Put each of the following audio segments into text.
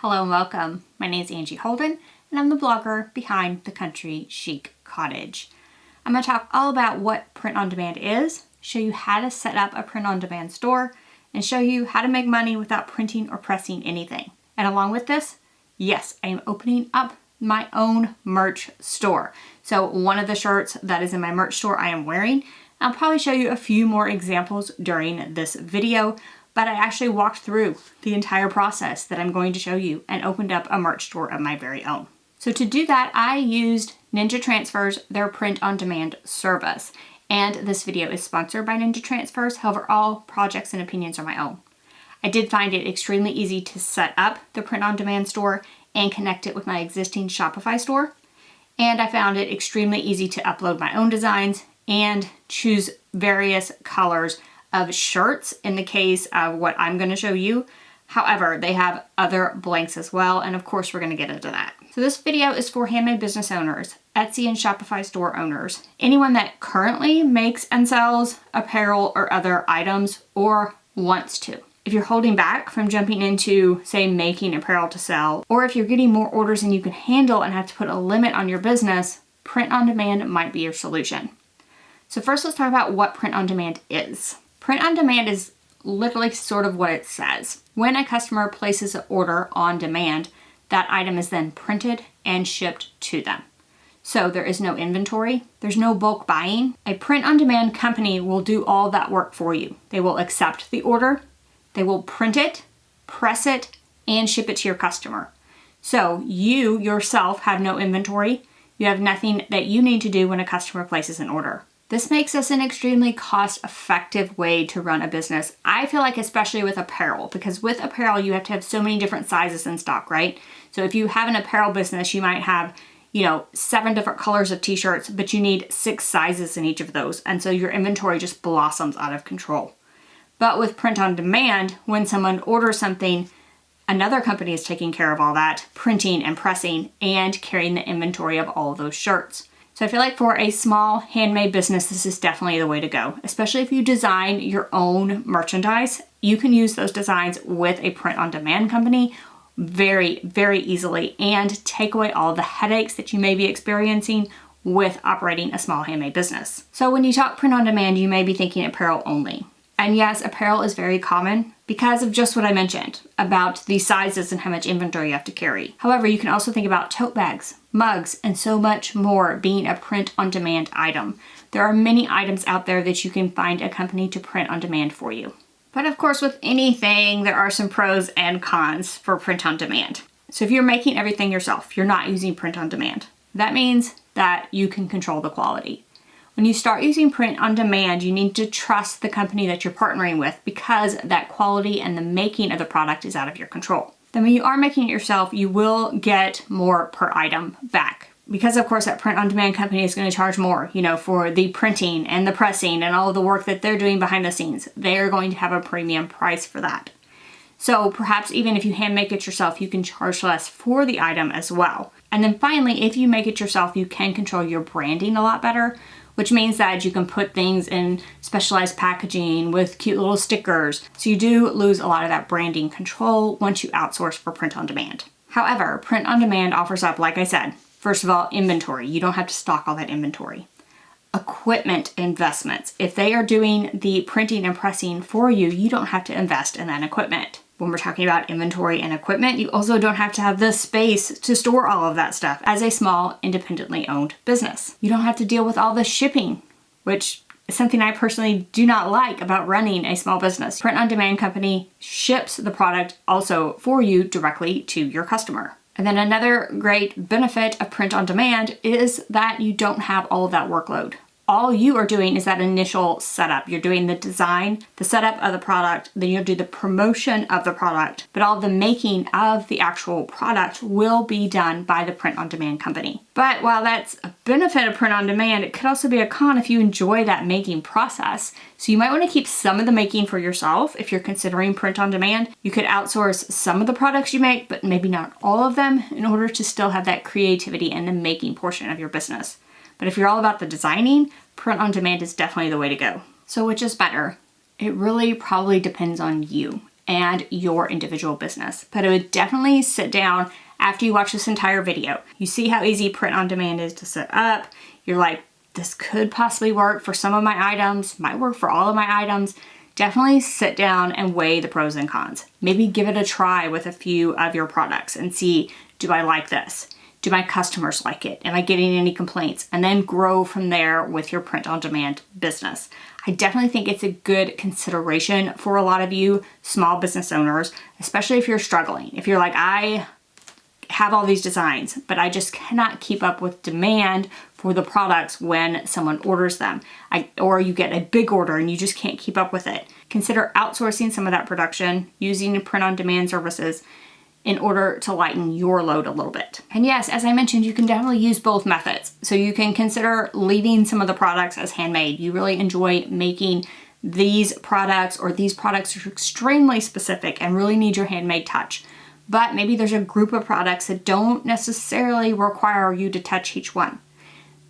Hello and welcome. My name is Angie Holden and I'm the blogger behind The Country Chic Cottage. I'm going to talk all about what print on demand is, show you how to set up a print on demand store, and show you how to make money without printing or pressing anything. And along with this, yes, I am opening up my own merch store. So one of the shirts that is in my merch store I am wearing. I'll probably show you a few more examples during this video, but I actually walked through the entire process that I'm going to show you and opened up a merch store of my very own. So to do that, I used Ninja Transfers, their print-on-demand service. And this video is sponsored by Ninja Transfers. However, all projects and opinions are my own. I did find it extremely easy to set up the print-on-demand store and connect it with my existing Shopify store. And I found it extremely easy to upload my own designs and choose various colors of shirts in the case of what I'm going to show you. However, they have other blanks as well, and of course we're going to get into that. So this video is for handmade business owners, Etsy and Shopify store owners, anyone that currently makes and sells apparel or other items or wants to. If you're holding back from jumping into, say, making apparel to sell, or if you're getting more orders than you can handle and have to put a limit on your business, print on demand might be your solution. So first let's talk about what print on demand is. Print on demand is literally sort of what it says. When a customer places an order on demand, that item is then printed and shipped to them. So there is no inventory, there's no bulk buying. A print on demand company will do all that work for you. They will accept the order, they will print it, press it, and ship it to your customer. So you yourself have no inventory, you have nothing that you need to do when a customer places an order. This makes this an extremely cost-effective way to run a business. I feel like especially with apparel, because with apparel you have to have so many different sizes in stock, right? So if you have an apparel business, you might have, 7 different colors of t-shirts, but you need 6 sizes in each of those. And so your inventory just blossoms out of control. But with print on demand, when someone orders something, another company is taking care of all that, printing and pressing and carrying the inventory of all of those shirts. So I feel like for a small handmade business, this is definitely the way to go. Especially if you design your own merchandise, you can use those designs with a print-on-demand company very, very easily and take away all the headaches that you may be experiencing with operating a small handmade business. So when you talk print-on-demand, you may be thinking apparel only. And yes, apparel is very common because of just what I mentioned about the sizes and how much inventory you have to carry. However, you can also think about tote bags, mugs, and so much more being a print-on-demand item. There are many items out there that you can find a company to print on demand for you. But of course, with anything, there are some pros and cons for print on demand. So if you're making everything yourself, you're not using print on demand. That means that you can control the quality. When you start using print on demand, you need to trust the company that you're partnering with because that quality and the making of the product is out of your control. Then when you are making it yourself, you will get more per item back. Because of course that print on demand company is going to charge more, for the printing and the pressing and all of the work that they're doing behind the scenes. They're going to have a premium price for that. So perhaps even if you hand make it yourself, you can charge less for the item as well. And then finally, if you make it yourself, you can control your branding a lot better, which means that you can put things in specialized packaging with cute little stickers. So you do lose a lot of that branding control once you outsource for print on demand. However, print on demand offers up, like I said, first of all, inventory. You don't have to stock all that inventory. Equipment investments. If they are doing the printing and pressing for you, you don't have to invest in that equipment. When we're talking about inventory and equipment, you also don't have to have the space to store all of that stuff as a small, independently owned business. You don't have to deal with all the shipping, which is something I personally do not like about running a small business. Print on demand company ships the product also for you directly to your customer. And then another great benefit of print on demand is that you don't have all of that workload. All you are doing is that initial setup. You're doing the design, the setup of the product, then you'll do the promotion of the product, but all the making of the actual product will be done by the print-on-demand company. But while that's a benefit of print-on-demand, it could also be a con if you enjoy that making process. So you might want to keep some of the making for yourself if you're considering print-on-demand. You could outsource some of the products you make, but maybe not all of them in order to still have that creativity and the making portion of your business. But if you're all about the designing, print on demand is definitely the way to go. So which is better? It really probably depends on you and your individual business. But I would definitely sit down after you watch this entire video. You see how easy print on demand is to set up. You're like, this could possibly work for some of my items, might work for all of my items. Definitely sit down and weigh the pros and cons. Maybe give it a try with a few of your products and see, do I like this? Do my customers like it? Am I getting any complaints? And then grow from there with your print on demand business. I definitely think it's a good consideration for a lot of you small business owners, especially if you're struggling. If you're like, I have all these designs, but I just cannot keep up with demand for the products when someone orders them. Or you get a big order and you just can't keep up with it. Consider outsourcing some of that production, using print on demand services in order to lighten your load a little bit. And yes, as I mentioned, you can definitely use both methods. So you can consider leaving some of the products as handmade. You really enjoy making these products, or these products are extremely specific and really need your handmade touch. But maybe there's a group of products that don't necessarily require you to touch each one.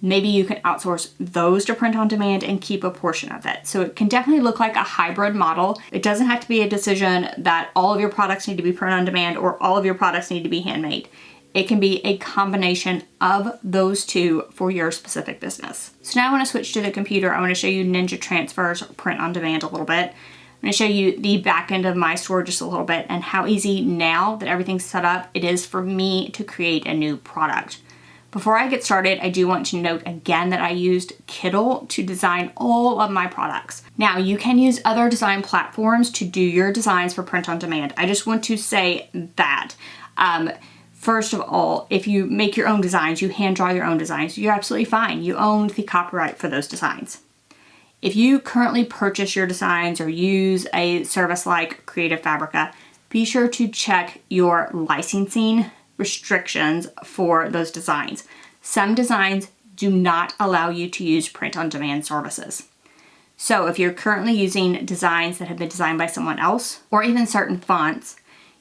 Maybe you can outsource those to print on demand and keep a portion of it. So it can definitely look like a hybrid model. It doesn't have to be a decision that all of your products need to be print on demand or all of your products need to be handmade. It can be a combination of those two for your specific business. So now I want to switch to the computer. I want to show you Ninja Transfer's print on demand a little bit. I'm going to show you the back end of my store just a little bit and how easy now that everything's set up it is for me to create a new product. Before I get started, I do want to note again that I used Kittl to design all of my products. Now, you can use other design platforms to do your designs for print on demand. I just want to say that. First of all, if you make your own designs, you hand draw your own designs, you're absolutely fine. You own the copyright for those designs. If you currently purchase your designs or use a service like Creative Fabrica, be sure to check your licensing restrictions for those designs. Some designs do not allow you to use print on demand services. So if you're currently using designs that have been designed by someone else, or even certain fonts,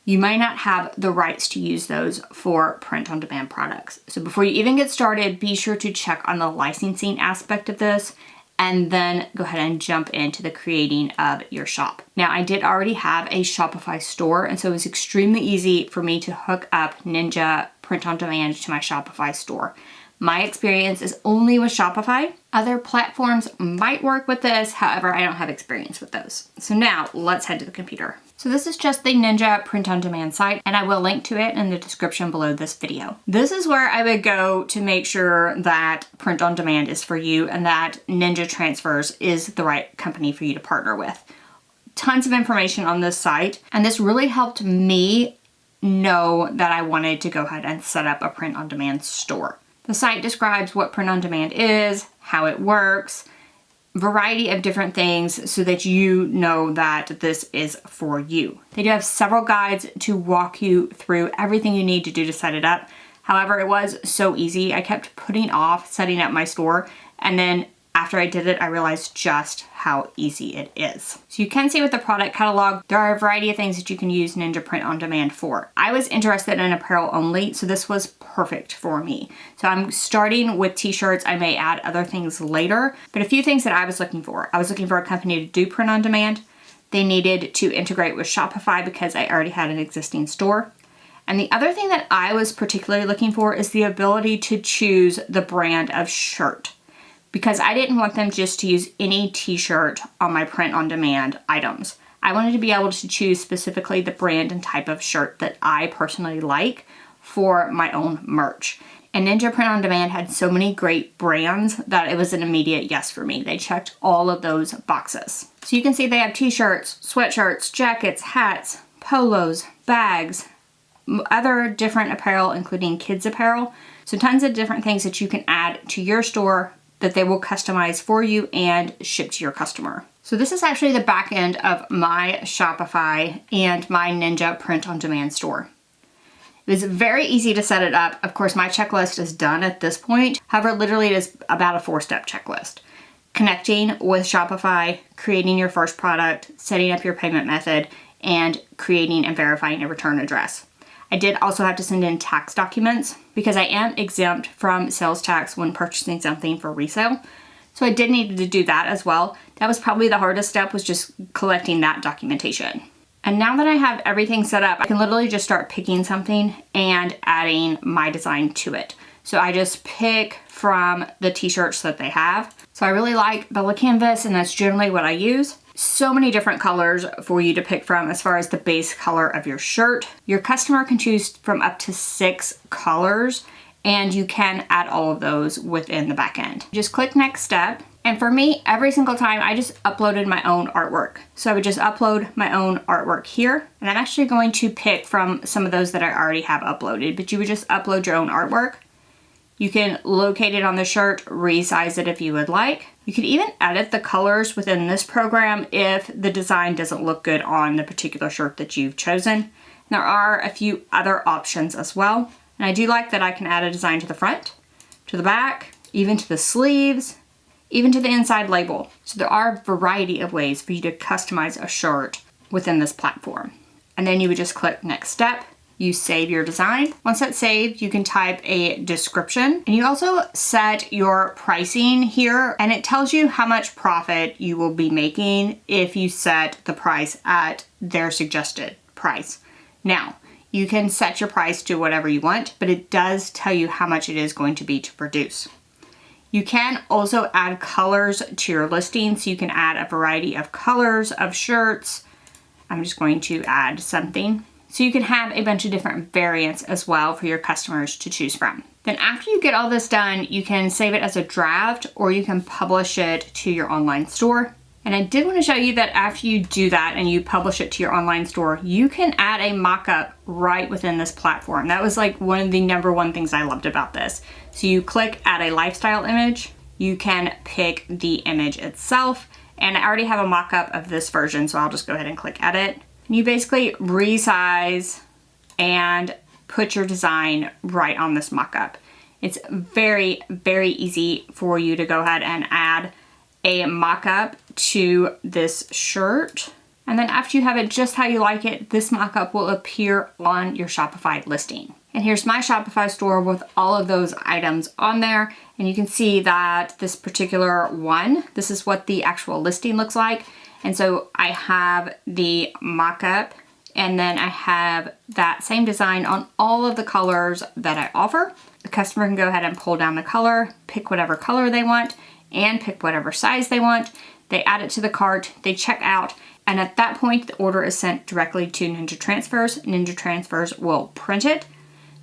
you might not have the rights to use those for print on demand products. So before you even get started, be sure to check on the licensing aspect of this and then go ahead and jump into the creating of your shop. Now, I did already have a Shopify store, and so it was extremely easy for me to hook up Ninja Print on Demand to my Shopify store. My experience is only with Shopify. Other platforms might work with this, however, I don't have experience with those. So now let's head to the computer. So this is just the Ninja Print on Demand site, and I will link to it in the description below this video. This is where I would go to make sure that print on demand is for you and that Ninja Transfers is the right company for you to partner with. Tons of information on this site, and this really helped me know that I wanted to go ahead and set up a print on demand store. The site describes what print on demand is, how it works, variety of different things so that you know that this is for you. They do have several guides to walk you through everything you need to do to set it up. However, it was so easy. I kept putting off setting up my store, and then after I did it, I realized just how easy it is. So you can see with the product catalog, there are a variety of things that you can use Ninja Print on Demand for. I was interested in apparel only, so this was perfect for me. So I'm starting with t-shirts. I may add other things later, but a few things that I was looking for. I was looking for a company to do print on demand. They needed to integrate with Shopify because I already had an existing store. And the other thing that I was particularly looking for is the ability to choose the brand of shirt, because I didn't want them just to use any t-shirt on my print on demand items. I wanted to be able to choose specifically the brand and type of shirt that I personally like for my own merch. And Ninja Print on Demand had so many great brands that it was an immediate yes for me. They checked all of those boxes. So you can see they have t-shirts, sweatshirts, jackets, hats, polos, bags, other different apparel, including kids apparel. So tons of different things that you can add to your store that they will customize for you and ship to your customer. So this is actually the back end of my Shopify and my Ninja Print on Demand store. It was very easy to set it up. Of course, my checklist is done at this point. However, literally it is about a 4-step checklist. Connecting with Shopify, creating your first product, setting up your payment method, and creating and verifying a return address. I did also have to send in tax documents because I am exempt from sales tax when purchasing something for resale. So I did need to do that as well. That was probably the hardest step, was just collecting that documentation. And now that I have everything set up, I can literally just start picking something and adding my design to it. So I just pick from the t-shirts that they have. So I really like Bella Canvas, and that's generally what I use. So many different colors for you to pick from as far as the base color of your shirt. Your customer can choose from up to 6 colors, and you can add all of those within the back end. Just click next step. And for me, every single time I just uploaded my own artwork. So I would just upload my own artwork here. And I'm actually going to pick from some of those that I already have uploaded, but you would just upload your own artwork. You can locate it on the shirt, resize it if you would like. You can even edit the colors within this program if the design doesn't look good on the particular shirt that you've chosen. And there are a few other options as well. And I do like that I can add a design to the front, to the back, even to the sleeves, even to the inside label. So there are a variety of ways for you to customize a shirt within this platform. And then you would just click next step. You save your design. Once that's saved, you can type a description, and you also set your pricing here, and it tells you how much profit you will be making if you set the price at their suggested price. Now, you can set your price to whatever you want, but it does tell you how much it is going to be to produce. You can also add colors to your listing, so you can add a variety of colors of shirts. I'm just going to add something. So you can have a bunch of different variants as well for your customers to choose from. Then after you get all this done, you can save it as a draft, or you can publish it to your online store. And I did want to show you that after you do that and you publish it to your online store, you can add a mock-up right within this platform. That was like one of the #1 things I loved about this. So you click add a lifestyle image, you can pick the image itself, and I already have a mock-up of this version, so I'll just go ahead and click edit. You basically resize and put your design right on this mock-up. It's very, very easy for you to go ahead and add a mock-up to this shirt. And then after you have it just how you like it, this mock-up will appear on your Shopify listing. And here's my Shopify store with all of those items on there. And you can see that this particular one, this is what the actual listing looks like. And so I have the mock-up, and then I have that same design on all of the colors that I offer. The customer can go ahead and pull down the color, pick whatever color they want, and pick whatever size they want. They add it to the cart, they check out, and at that point, the order is sent directly to Ninja Transfers. Ninja Transfers will print it,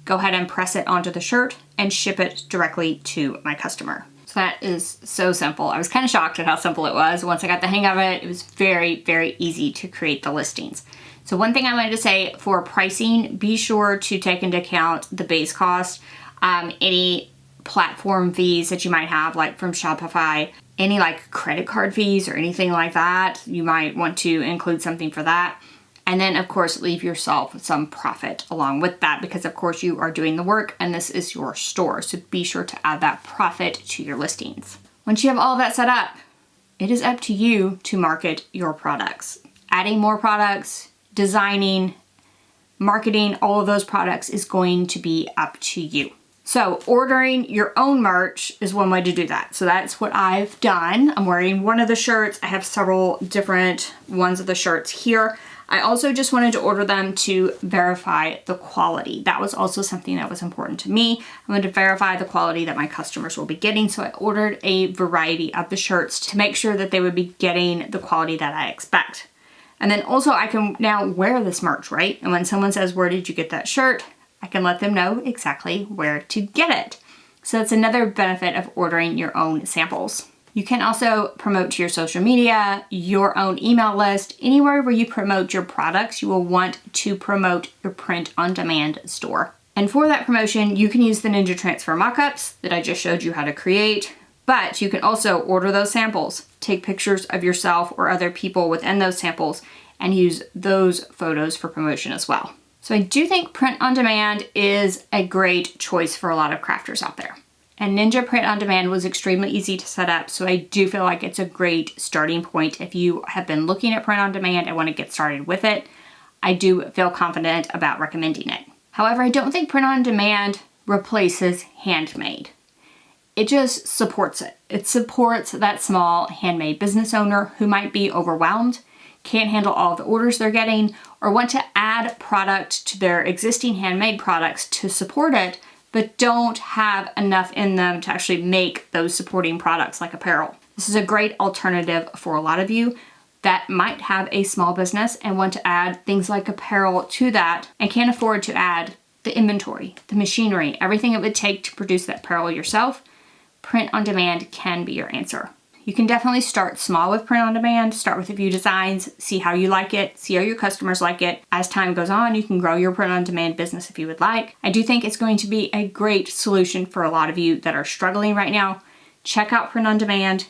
go ahead and press it onto the shirt, and ship it directly to my customer. So that is so simple. I was kind of shocked at how simple it was. Once I got the hang of it, it was very, very easy to create the listings. So one thing I wanted to say for pricing, be sure to take into account the base cost, any platform fees that you might have, like from Shopify, any like credit card fees or anything like that. You might want to include something for that. And then of course, leave yourself some profit along with that, because of course you are doing the work and this is your store. So be sure to add that profit to your listings. Once you have all of that set up, it is up to you to market your products. Adding more products, designing, marketing, all of those products is going to be up to you. So ordering your own merch is one way to do that. So that's what I've done. I'm wearing one of the shirts. I have several different ones of the shirts here. I also just wanted to order them to verify the quality. That was also something that was important to me. I wanted to verify the quality that my customers will be getting. So I ordered a variety of the shirts to make sure that they would be getting the quality that I expect. And then also I can now wear this merch, right? And when someone says, where did you get that shirt? I can let them know exactly where to get it. So that's another benefit of ordering your own samples. You can also promote to your social media, your own email list, anywhere where you promote your products, you will want to promote your print-on-demand store. And for that promotion, you can use the Ninja Transfer mockups that I just showed you how to create, but you can also order those samples, take pictures of yourself or other people within those samples, and use those photos for promotion as well. So I do think print-on-demand is a great choice for a lot of crafters out there. And Ninja Print on Demand was extremely easy to set up, so I do feel like it's a great starting point if you have been looking at print on demand and want to get started with it. I do feel confident about recommending it. However, I don't think print on demand replaces Handmade. It just supports it. It supports that small handmade business owner who might be overwhelmed, can't handle all the orders they're getting, or want to add product to their existing handmade products to support it, but don't have enough in them to actually make those supporting products like apparel. This is a great alternative for a lot of you that might have a small business and want to add things like apparel to that and can't afford to add the inventory, the machinery, everything it would take to produce that apparel yourself. Print on demand can be your answer. You can definitely start small with print on demand, start with a few designs, see how you like it, see how your customers like it. As time goes on, you can grow your print on demand business if you would like. I do think it's going to be a great solution for a lot of you that are struggling right now. Check out print on demand,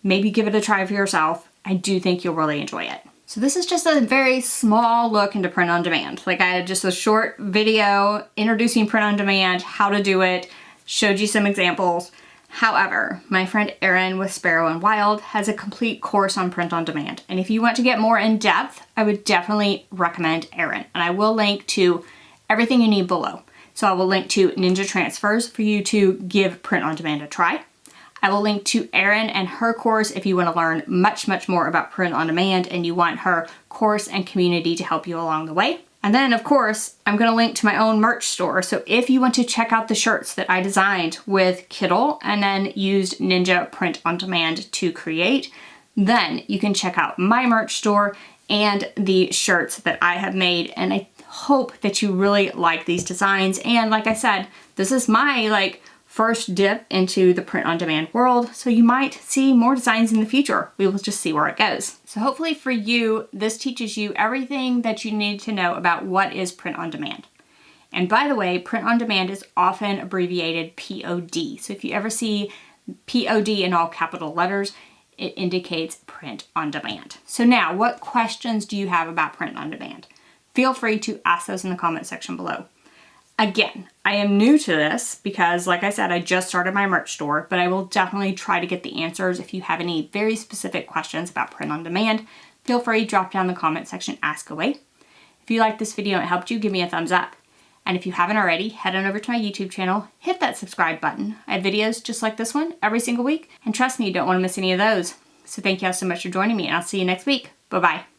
maybe give it a try for yourself. I do think you'll really enjoy it. So this is just a very small look into print on demand. Like I had just a short video introducing print on demand, how to do it, showed you some examples. However, my friend Erin with Sparrow and Wild has a complete course on print on demand. And if you want to get more in depth, I would definitely recommend Erin. And I will link to everything you need below. So I will link to Ninja Transfers for you to give print on demand a try. I will link to Erin and her course if you want to learn much more about print on demand and you want her course and community to help you along the way. And then, of course, I'm going to link to my own merch store. So if you want to check out the shirts that I designed with Kittle and then used Ninja Print on Demand to create, then you can check out my merch store and the shirts that I have made. And I hope that you really like these designs. And like I said, this is my first dip into the print on demand world, so you might see more designs in the future. We will just see where it goes. So hopefully for you, this teaches you everything that you need to know about what is print on demand. And by the way, print on demand is often abbreviated POD. So if you ever see POD in all capital letters, it indicates print on demand. So now, what questions do you have about print on demand? Feel free to ask those in the comment section below. Again, I am new to this because, like I said, I just started my merch store, but I will definitely try to get the answers. If you have any very specific questions about print on demand, feel free to drop down in the comment section, ask away. If you liked this video and it helped you, give me a thumbs up. And if you haven't already, head on over to my YouTube channel, hit that subscribe button. I have videos just like this one every single week, and trust me, you don't want to miss any of those. So thank you all so much for joining me, and I'll see you next week. Bye-bye.